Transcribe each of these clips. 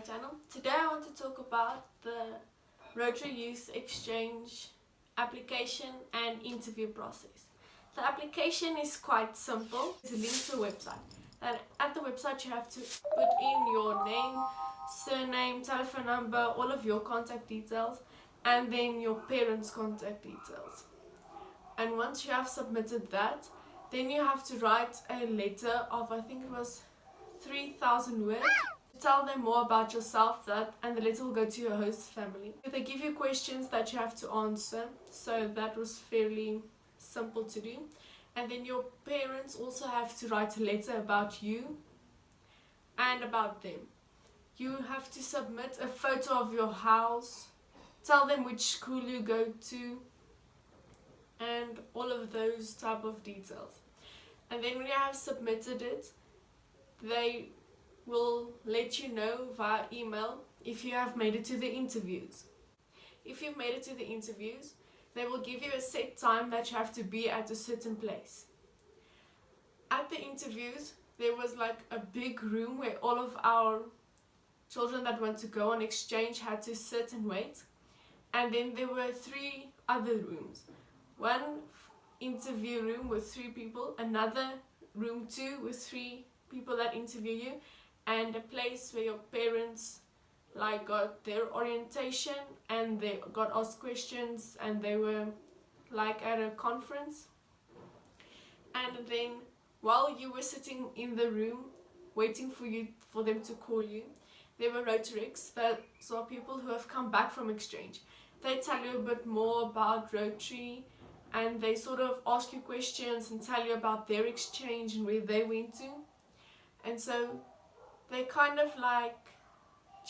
Channel. Today I want to talk about the Rotary Youth Exchange application and interview process. The application is quite simple. It's a link to a website. And at the website you have to put in your name, surname, telephone number, all of your contact details, and then your parents' contact details. And once you have submitted that, then you have to write a letter of, I think it was 3,000 words. Tell them more about yourself, and the letter will go to your host family. They give you questions that you have to answer, so that was fairly simple to do. And then your parents also have to write a letter about you and about them. You have to submit a photo of your house, tell them which school you go to, and all of those type of details. And then when you have submitted it, they will let you know via email if you have made it to the interviews. If you've made it to the interviews, they will give you a set time that you have to be at a certain place. At the interviews, there was like a big room where all of our children that want to go on exchange had to sit and wait. And then there were 3 other rooms. One interview room with 3 people, another room 2 with 3 people that interview you, and a place where your parents got their orientation and they got asked questions and they were at a conference. And then while you were sitting in the room waiting for them to call you, there were Rotarys, that are people who have come back from exchange. They tell you a bit more about Rotary, and they sort of ask you questions and tell you about their exchange and where they went to. And so they kind of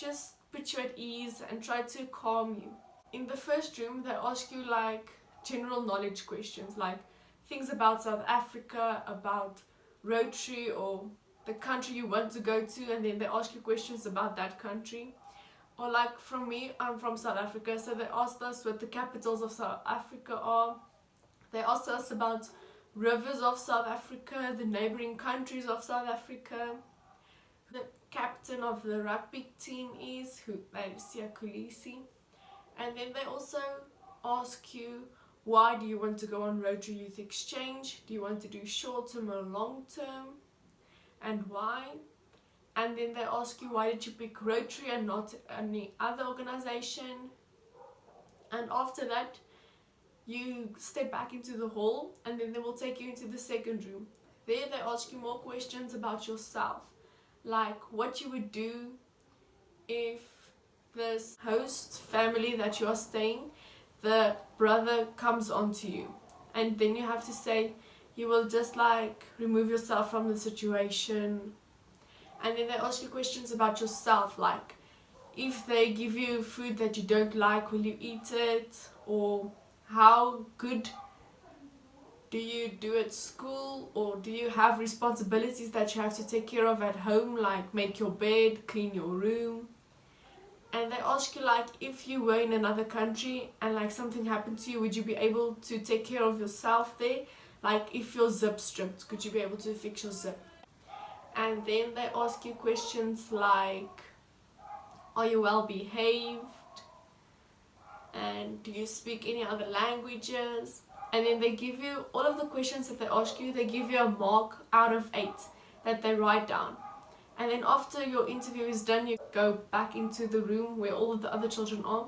just put you at ease and try to calm you. In the first room, they ask you general knowledge questions, like things about South Africa, about Rotary or the country you want to go to, and then they ask you questions about that country. Or from me, I'm from South Africa, so they asked us what the capitals of South Africa are. They asked us about rivers of South Africa, the neighboring countries of South Africa, the captain of the rugby team is, Kulisi. And then they also ask you, why do you want to go on Rotary Youth Exchange? Do you want to do short term or long term? And why? And then they ask you, why did you pick Rotary and not any other organization? And after that, you step back into the hall, and then they will take you into the second room. There they ask you more questions about yourself, like what you would do if this host family that you are staying, the brother comes onto you, and then you have to say you will just remove yourself from the situation. And then they ask you questions about yourself, like if they give you food that you don't like, will you eat it? Or how good do you do at school, or do you have responsibilities that you have to take care of at home, like make your bed, clean your room? And they ask you if you were in another country and something happened to you, would you be able to take care of yourself there? If your zip stripped, could you be able to fix your zip? And then they ask you questions like, are you well behaved? And do you speak any other languages? And then they give you all of the questions that they ask you. They give you a mark out of 8 that they write down. And then after your interview is done, you go back into the room where all of the other children are,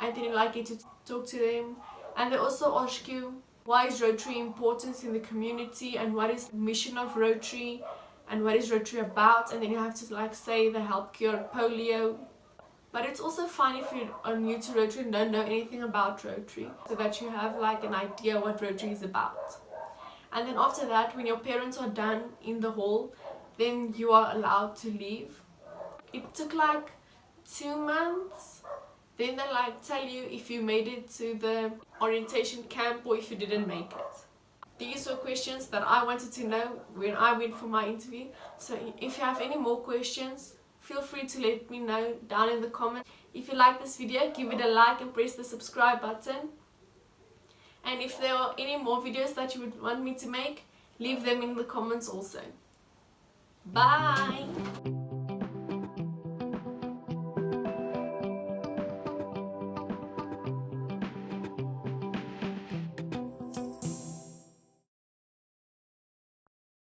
and then you get to talk to them. And they also ask you, why is Rotary important in the community, and what is the mission of Rotary, and what is Rotary about? And then you have to say they help cure polio. But it's also fine if you are new to Rotary and don't know anything about Rotary, so that you have an idea what Rotary is about. And then after that, when your parents are done in the hall, then you are allowed to leave. It took 2 months. Then they tell you if you made it to the orientation camp or if you didn't make it. These were questions that I wanted to know when I went for my interview. So if you have any more questions, feel free to let me know down in the comments. If you like this video, give it a like and press the subscribe button. And if there are any more videos that you would want me to make, leave them in the comments also. Bye!